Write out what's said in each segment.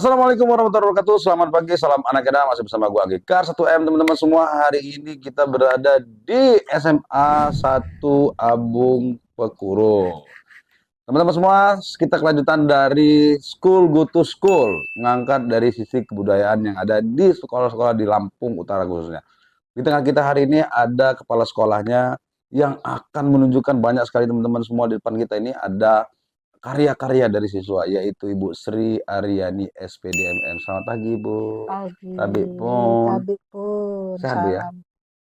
Assalamualaikum warahmatullahi wabarakatuh. Selamat pagi, salam anak kedam. Masih bersama gue Agikar 1M teman-teman semua. Hari ini kita berada di SMA 1 Abung Pekuro. Teman-teman semua, kita kelanjutan dari School Go to School, mengangkat dari sisi kebudayaan yang ada di sekolah-sekolah di Lampung Utara khususnya. Di tengah kita hari ini ada kepala sekolahnya yang akan menunjukkan banyak sekali teman-teman semua. Di depan kita ini ada karya-karya dari siswa, yaitu Ibu Sri Aryani SPDMM. Selamat pagi, Ibu. Pagi, Tabi pun. Tabik pun Sehat, Bu, ya? salam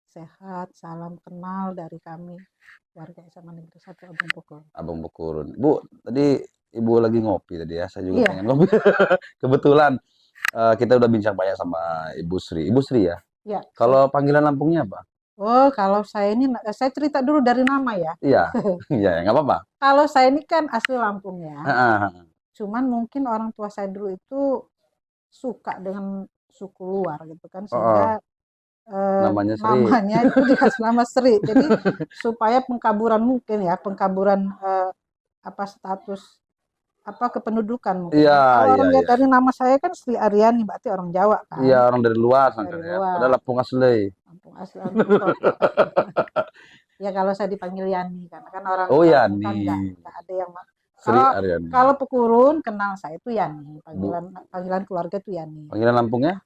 sehat, salam kenal dari kami warga SMA Negeri 1 Abang Pukul. Abang Bekurun. Bu, tadi Ibu lagi ngopi tadi ya. Saya juga Iya, pengen ngopi. Kebetulan kita udah bincang banyak sama Ibu Sri. Ibu Sri ya. ya. Kalau panggilan Lampungnya apa? Oh, kalau saya ini saya cerita dulu dari nama ya. Iya. Iya, ya, nggak apa-apa. Kalau saya ini kan asli Lampung ya. Heeh. Cuman mungkin orang tua saya dulu itu suka dengan suku luar gitu kan, Oh, sehingga namanya Sri. namanya itu dikasih nama Sri. Jadi supaya pengkaburan mungkin ya, pengkaburan status kependudukan mungkin Iya, ya. Kalau iya, orang lihat iya. dari nama saya kan Sri Aryani, berarti orang Jawa Iya, kan, orang dari luar sangka dari ya. Padahal luar, Lampung asli. Lampung asli Lampung Kota. Ya kalau saya dipanggil Yani, karena kan orang Oh, ya Lampung kan nih. nggak ada yang Sri kalau Aryani. kalau Pekurun kenal saya itu Yani, Bu, panggilan keluarga itu Yani. panggilan Lampungnya?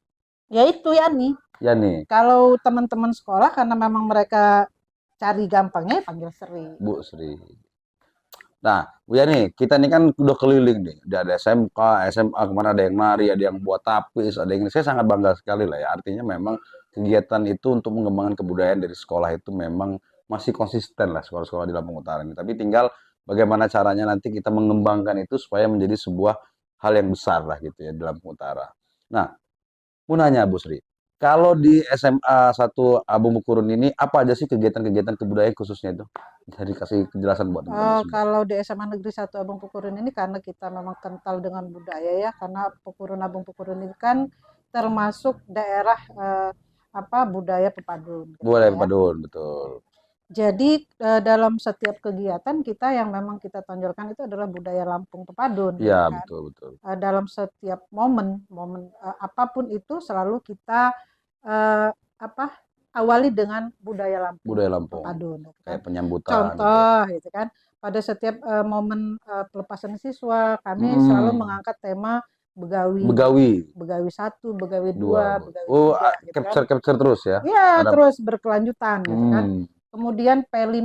Ya itu Yani. Yani. Kalau teman-teman sekolah karena memang mereka cari gampangnya panggil Sri. Bu Sri. Nah, Bu Yani, kita ini kan udah keliling nih. Ada SMK, SMA, kemana ada yang nari, ada yang buat tapis, ada yang saya sangat bangga sekali lah ya. Artinya memang kegiatan itu untuk mengembangkan kebudayaan dari sekolah itu memang masih konsisten lah sekolah-sekolah di Lampung Utara ini. Tapi tinggal bagaimana caranya nanti kita mengembangkan itu supaya menjadi sebuah hal yang besar lah gitu ya di Lampung Utara. Nah, mau nanya Bu Sri, kalau di SMA 1 Abu Mukurun ini apa aja sih kegiatan-kegiatan kebudayaan khususnya itu? Jadi kasih penjelasan buat teman-teman semua. Kalau di SMA Negeri 1 Abang Pukurun ini karena kita memang kental dengan budaya ya, karena Pukurun Abang Pukurun ini kan termasuk daerah budaya pepadun gitu Boleh ya. Pak Dun, betul. Jadi dalam setiap kegiatan kita yang memang kita tonjolkan itu adalah budaya Lampung pepadun Iya, gitu kan. betul, betul. Dalam setiap momen apapun itu selalu kita eh, apa awali dengan budaya Lampung Budaya Lampung. pepadun gitu kan. Kayak penyambutan gitu ya. Contoh gitu kan, pada setiap momen pelepasan siswa kami selalu Hmm, mengangkat tema Begawi, Begawi Begawi 1, Begawi dua. 2, Begawi Oh, 3 gitu kan. capture terus ya. Ya, Ada terus berkelanjutan gitu kan. hmm. Kemudian P5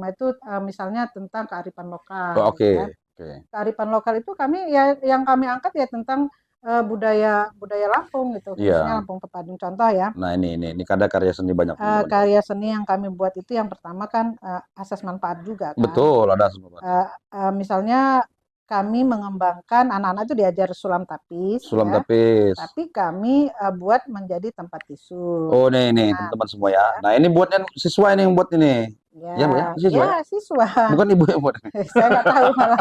itu misalnya tentang kearifan Oh, lokal gitu oke. kan. Oke. Kearifan lokal itu kami ya yang kami angkat ya tentang budaya budaya Lampung gitu, khususnya Iya. Lampung Pepadun. Contoh ya, Nah, ini kada karya seni banyak teman-teman. karya seni yang kami buat itu yang pertama kan asas manfaat juga kan. Betul, ada semua. Misalnya kami mengembangkan anak-anak itu diajar sulam tapis Sulam ya, tapis. tapi kami buat menjadi tempat tisu. Oh, nih Nah, teman-teman semua gitu ya. ya. Nah, ini buatnya siswa ini yang buat ini. Ya, Bu ya, Ya, siswa ya. ya siswa. Bukan ibu yang buat. Saya nggak tahu malah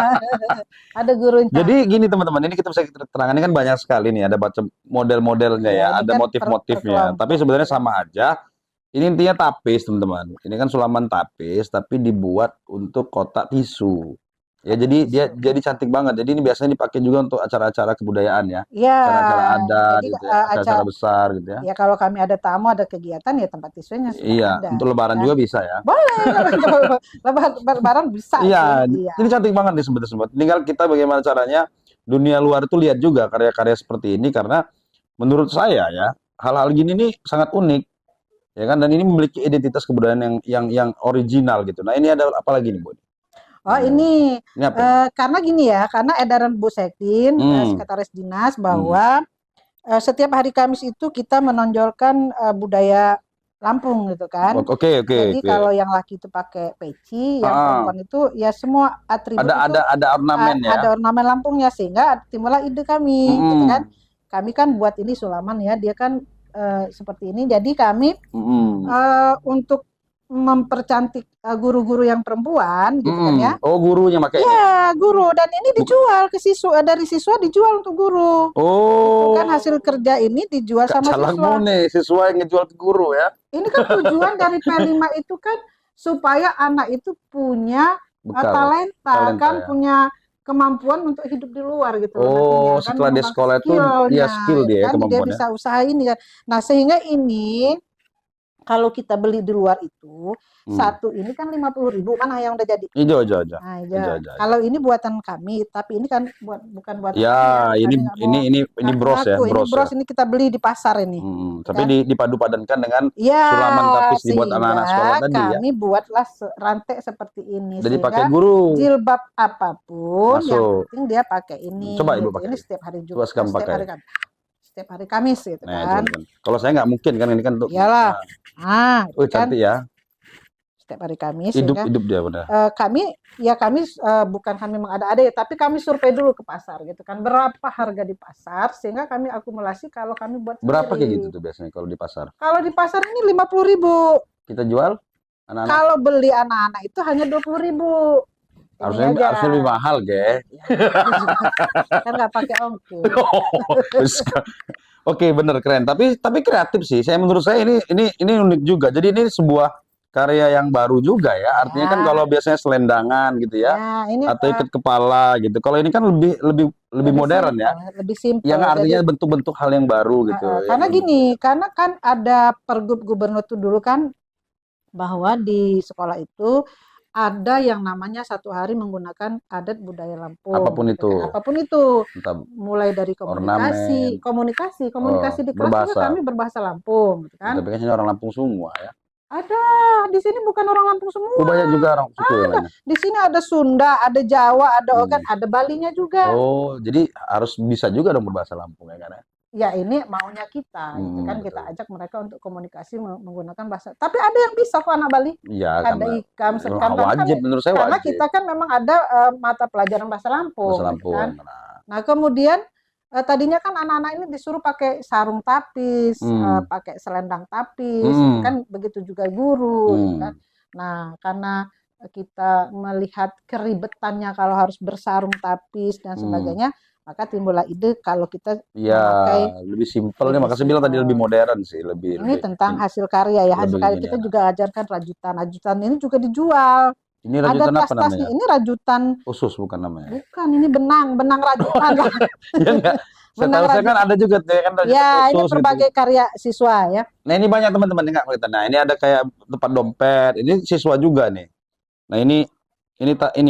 ada gurunya. Jadi gini teman-teman, ini kita bisa terangkan ini kan banyak sekali nih, ada macam model-modelnya Ya, ya, ini ada kan per motif-motifnya. Tapi kelompok gitu sebenarnya kan. sama aja. Ini intinya tapis, teman-teman. Ini kan sulaman tapis, tapi dibuat untuk kotak tisu. Ya, Kotak jadi dia tisu. jadi cantik banget. Jadi ini biasanya dipakai juga untuk acara-acara kebudayaan ya, Ya, acara-acara adat jadi gitu ya, acara-acara besar gitu ya. ya kalau kami ada tamu, ada kegiatan ya tempat tisunya sudah Iya, ada untuk gitu lebaran kan. juga bisa ya. Boleh kalau lebaran bisa itu. Iya, Iya. ini cantik banget nih sebetulnya. Tinggal kita bagaimana caranya dunia luar itu lihat juga karya-karya seperti ini karena menurut saya ya hal-hal gini nih sangat unik ya kan dan ini memiliki identitas kebudayaan yang original gitu. Nah ini ada apa lagi nih Bu? Oh Ini apa ini? karena gini ya, karena edaran Bu Sekdin, Hmm, Sekretaris Dinas hmm. bahwa setiap hari Kamis itu kita menonjolkan budaya Lampung gitu kan. Oke oke Jadi oke. kalau yang laki itu pakai peci, yang Ah, perempuan itu ya semua atribut ada itu ada ornamen ya. ada ornamen Lampungnya sehingga timbullah ide kami gitu kan. Hmm, Kami kan buat ini sulaman ya, dia kan seperti ini. Jadi kami hmm, untuk mempercantik guru-guru yang perempuan gitu kan ya. Oh gurunya pakai ini. Ya, guru dan ini Bukan. dijual ke siswa dari siswa dijual untuk guru. Itu kan Oh, hasil kerja ini dijual Kak sama Calangmu siswa. nih siswa yang ngejual ke guru ya. Ini kan tujuan dari P5 itu kan supaya anak itu punya Bekal talenta talenta kan, ya. punya kemampuan untuk hidup di luar gitu loh Oh, nantinya kan, setelah dia mengembangkan sekolah itu dia skillnya skill gitu dia ya kan, dia kemampuannya. bisa usaha ini kan. Nah sehingga ini kalau kita beli di luar itu Hmm. satu ini kan 50.000, mana yang udah jadi. Hijau aja aja. Nah, Aja ya. aja aja. Kalau ini buatan kami, tapi ini kan bukan buatan Ya, kami ya. ini Kami nggak ini mau ini ini bros ya, ngaku. Ini bros ya. bros ini kita beli di pasar ini, gitu Tapi kan? dipadu padankan dengan Ya, sulaman tapis dibuat anak-anak sekolah sehingga tadi ya. kami buatlah rantai seperti ini Udah dipakai sehingga guru. jilbab apapun yang Masuk. penting dia pakai Coba ini Ibu gitu. pakai. Ini setiap hari Coba sekam pakai. setiap hari Kamis gitu Nah, coba kan. kan. Kalau saya nggak mungkin kan ini kan untuk Iyalah. Ah, oh, itu kan cantik ya. setiap hari Kamis Hidup sehingga hidup dia benar. kami bukan kami mengada-ada ya, tapi kami survei dulu ke pasar gitu kan, berapa harga di pasar sehingga kami akumulasi kalau kami buat Berapa kayak gitu sendiri. tuh biasanya kalau di pasar? Kalau di pasar ini 50.000. Kita jual anak-anak Kalau beli anak-anak itu hanya 20.000. Ini aja. harusnya lebih mahal, Ge. Ya, kan nggak pakai ongkir. Oke, bener keren. Tapi kreatif sih. Menurut saya ini unik juga. Jadi ini sebuah karya yang baru juga ya. Artinya kan kalau Ya, biasanya selendangan gitu ya, ya ini atau ikat kepala gitu. Kalau ini kan lebih lebih lebih modern ya. lebih Yang simpel. Jadi artinya bentuk-bentuk hal yang baru gitu. karena Yang gini, karena kan ada Pergub Gubernur tuh dulu kan bahwa di sekolah itu ada yang namanya satu hari menggunakan adat budaya Lampung. apapun Gitu itu, kan. Apapun itu, entah mulai dari ornamen, komunikasi di kelas juga berbahasa. kami berbahasa Lampung, gitu kan. Tapi kan ini orang Lampung semua ya. Ada di sini bukan orang Lampung Oh, semua. banyak juga orang suku yang lainnya. Di sini ada Sunda, ada Jawa, ada Ogan, ada Balinya juga. Oh, jadi harus bisa juga dong berbahasa Lampung ya kan ya? Ya ini maunya kita, gitu kan, kita Betul. ajak mereka untuk komunikasi menggunakan bahasa. Tapi ada yang bisa kok anak Bali. Iya, Ada karena ikam, serkam, kan wajib menurut saya karena wajib kita kan memang ada mata pelajaran bahasa bahasa Lampung, gitu kan. Lampung. Nah kemudian tadinya kan anak-anak ini disuruh pakai sarung tapis, Hmm. pakai selendang tapis, gitu kan, begitu juga guru, gitu kan. Nah karena kita melihat keribetannya kalau harus bersarung tapis dan sebagainya, maka timbullah ide kalau kita Iya, memakai lebih simpel nih. lebih Makanya saya bilang tadi lebih simpel. modern sih, lebih Ini lebih tentang hasil karya ya. Hasil lebih karya gini kita ya. juga ajarkan rajutan. Rajutan ini juga dijual. Ini Ada rajutan apa tas-tasnya. namanya? Ini rajutan, Khusus bukan namanya. bukan ini benang rajutan. Ya enggak. Benang Saya kan rajutan. ada juga tuh ya kan rajutan Ya, ini khusus gitu. berbagai karya siswa ya. Nah, ini banyak teman-teman enggak kelihatan. Nah, ini ada kayak tempat dompet. Ini siswa juga nih. Nah, ini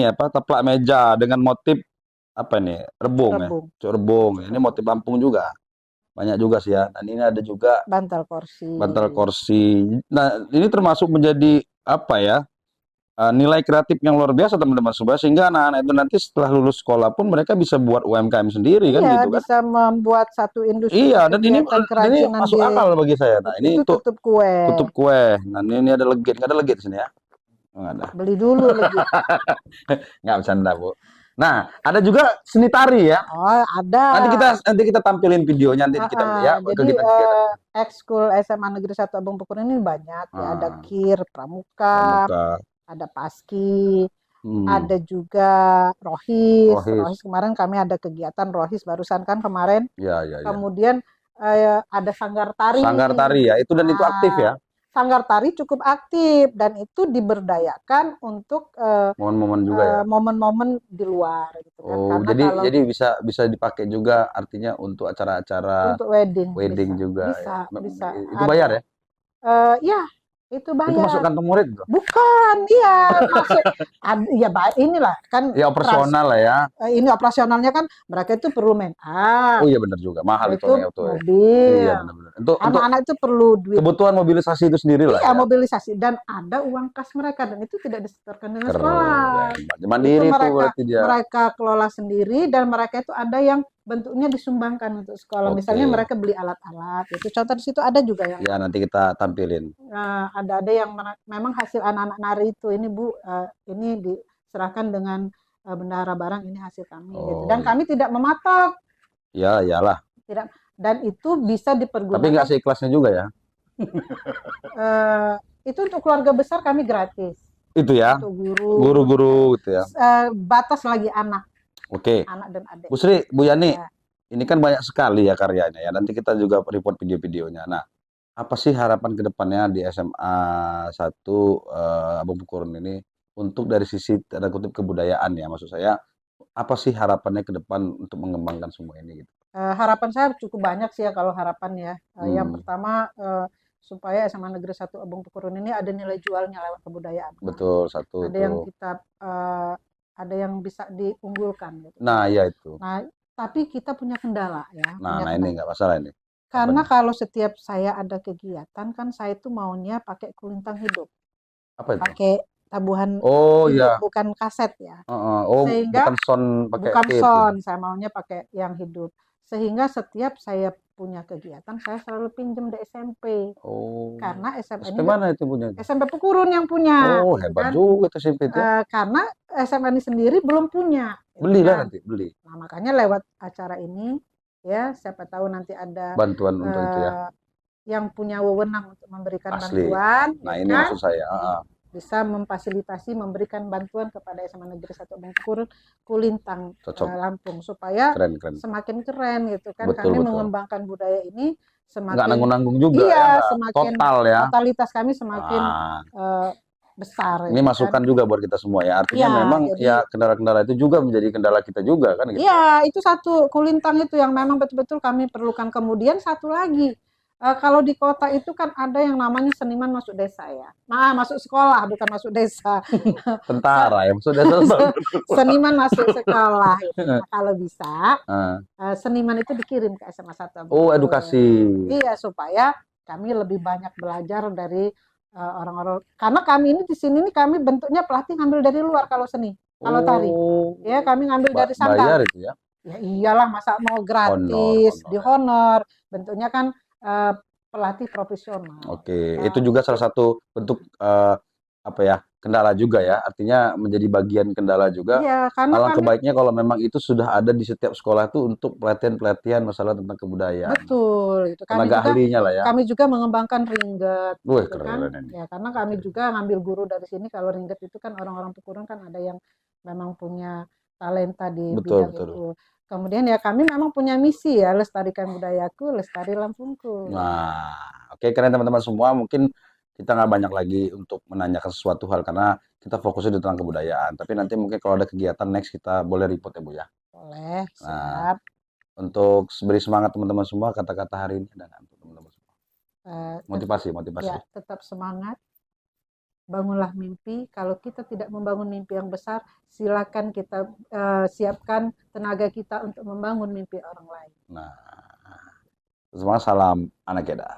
apa? Teplak meja dengan motif apa nih? Rebung ya. Rebung, Cuk rebung. Ini motif Lampung juga. Banyak juga sih ya. Dan ini ada juga bantal kursi. bantal kursi. Nah, ini termasuk menjadi apa ya? Nilai kreatif yang luar biasa teman-teman semua sehingga anak-anak itu nanti setelah lulus sekolah pun mereka bisa buat UMKM sendiri kan Iya, gitu kan. bisa membuat satu industri Iya, dan ini kegiatan kerajinan masuk akal bagi saya. Nah, ini itu untuk tutup kue. tutup kue. Nah, ini ada legit. Nggak ada legit di sini ya? Nggak ada. Beli dulu lagi. Nggak bercanda, Bu. Nah, ada juga seni tari ya. Oh, ada. Nanti kita tampilin videonya nanti kita ya Jadi kegiatan-kegiatan. ekskul SMA Negeri 1 Abang Pukul ini banyak ya, ada Ah, KIR, Pramuka, pramuka. ada Paski, ada Hmm, juga Rohis. rohis. Rohis kemarin kami ada kegiatan Rohis barusan kan kemarin. Ya, ya, ya. Kemudian ada Sanggar Tari. Sanggar tari ya. Itu dan itu aktif ya. Sanggar Tari cukup aktif dan itu diberdayakan untuk Momen-momen juga ya. momen-momen di luar gitu kan. Oh, Karena kalau jadi bisa dipakai juga artinya untuk acara-acara untuk wedding wedding bisa, juga bisa, ya. bisa. Itu bayar ya? Ya, itu Itu masuk bayar. kantong murid tuh. Bukan, iya masuk. Ya inilah kan Ya operasional lah ya. ini operasionalnya kan mereka itu perlu make up, Oh iya benar juga, mahal itu itu auto ya. mobil. Iya benar-benar. Untuk Anak-anak itu perlu duit. kebutuhan mobilisasi itu sendiri lah Iya, ya. mobilisasi dan ada uang kas mereka dan itu tidak disetorkan dengan sekolah. Keren. Mandiri itu berarti dia. Mereka kelola sendiri dan mereka itu ada yang bentuknya disumbangkan untuk sekolah. Oke. Misalnya mereka beli alat-alat. Itu contoh di situ ada juga yang Ya nanti kita tampilin. ada yang memang hasil anak-anak nari itu ini Bu, ini diserahkan dengan bendahara barang ini hasil kami gitu. Dan kami tidak mematok. Ya, iyalah. Tidak, dan itu bisa dipergunakan. Tapi nggak seikhlasnya juga ya. Itu untuk keluarga besar kami gratis. Itu ya. Untuk Guru-guru gitu ya. Batas lagi anak. Oke. Anak dan adik. Bu Sri, Bu Yani, Ya. ini kan banyak sekali ya karyanya ya. Nanti kita juga report video-videonya. Nah, apa sih harapan ke depannya di SMA 1 Abang Pukurun ini untuk dari sisi tanda kutip kebudayaan ya maksud saya Apa sih harapannya ke depan untuk mengembangkan semua ini gitu? Harapan saya cukup banyak sih ya kalau harapan ya. Yang Hmm, pertama, supaya SMA Negeri 1 Abang Pekurun ini ada nilai jualnya lewat kebudayaan, Pak. betul satu Ada itu. yang kita ada yang bisa diunggulkan gitu kan. Nah, ya itu. Nah, tapi kita punya kendala ya, Nah, punya nah ini kendala. nggak masalah ini. Apa Karena nih? kalau setiap saya ada kegiatan kan saya itu maunya pakai kulintang hidup, Apa itu? pakai tabuhan Oh hidup, ya, bukan kaset ya. heeh. Oh, Sehingga bukan sound pakai bukan tape gitu. sound, saya maunya pakai yang hidup. Sehingga setiap saya punya kegiatan, saya selalu pinjam di SMP. Oh, Karena SMA SMP ini mana itu punya itu? SMP Pekurun yang punya, Oh, gitu hebat kan. juga itu SMP itu ya. Karena SMA ini sendiri belum punya, gitu Belilah kan. nanti, beli. Nah, makanya lewat acara ini, ya, siapa tahu nanti ada Bantuan untuk itu ya. eh, yang punya wewenang untuk memberikan Asli. bantuan, Nah, ya ini kan, maksud saya. Ah, ah. bisa memfasilitasi memberikan bantuan kepada SMA Negeri 1 Bengkulu Kulintang Cocok. Lampung supaya Keren, keren. semakin keren gitu kan, Betul, kami betul. mengembangkan budaya ini Nggak semakin, nanggung-nanggung juga ya, iya, nggak semakin total ya. totalitas kami semakin Ah, besar ini itu kan. masukan juga buat kita semua ya. Artinya Iya, memang jadi ya kendala-kendala itu juga menjadi kendala kita juga kan gitu ya. iya, itu satu kulintang itu yang memang betul-betul kami perlukan. Kemudian satu lagi, kalau di kota itu kan ada yang namanya seniman masuk desa ya. Nah, masuk sekolah bukan masuk desa. Se- Tentara ya, sudah selesai. Seniman masuk sekolah gitu. Nah, kalau bisa Ah. seniman itu dikirim ke SMA 1 Oh, Bengkulu. edukasi. Iya, supaya kami lebih banyak belajar dari orang-orang. Karena kami ini di sini nih kami bentuknya pelatih ngambil dari luar kalau seni, kalau tari. Oh, Ya, kami ngambil dari bayar Sanggar. itu ya. Ya iyalah, masa mau Honor, gratis, honor ya. dihonor. Bentuknya kan eh, pelatih profesional, Oke, gitu itu kan. juga salah satu bentuk apa ya, kendala juga ya. Artinya menjadi bagian kendala juga. Iya, karena Alangkah kami baiknya kalau memang itu sudah ada di setiap sekolah itu untuk pelatihan-pelatihan masalah tentang kebudayaan. betul itu. Tenaga ahlinya lah ya. Kami juga mengembangkan ringget, Wih, gitu kan. keren ini. Ya, karena kami juga ngambil guru dari sini. Kalau ringget itu kan orang-orang Pekurun kan ada yang memang punya talenta di Betul, bidang betul. itu. Kemudian ya kami memang punya misi ya, lestarikan budayaku, lestari Lampungku. Nah, oke keren teman-teman semua. Mungkin kita nggak banyak lagi untuk menanyakan sesuatu hal karena kita fokusnya di tentang kebudayaan. Tapi nanti mungkin kalau ada kegiatan next kita boleh report ya Bu ya. Boleh, Nah, siap. untuk beri semangat teman-teman semua, kata-kata hari ini ada nggak untuk teman-teman semua? Tetap Motivasi, motivasi. ya, tetap semangat. Bangunlah mimpi. Kalau kita tidak membangun mimpi yang besar, silakan kita siapkan tenaga kita untuk membangun mimpi orang lain. Nah, semua salam anak Eda.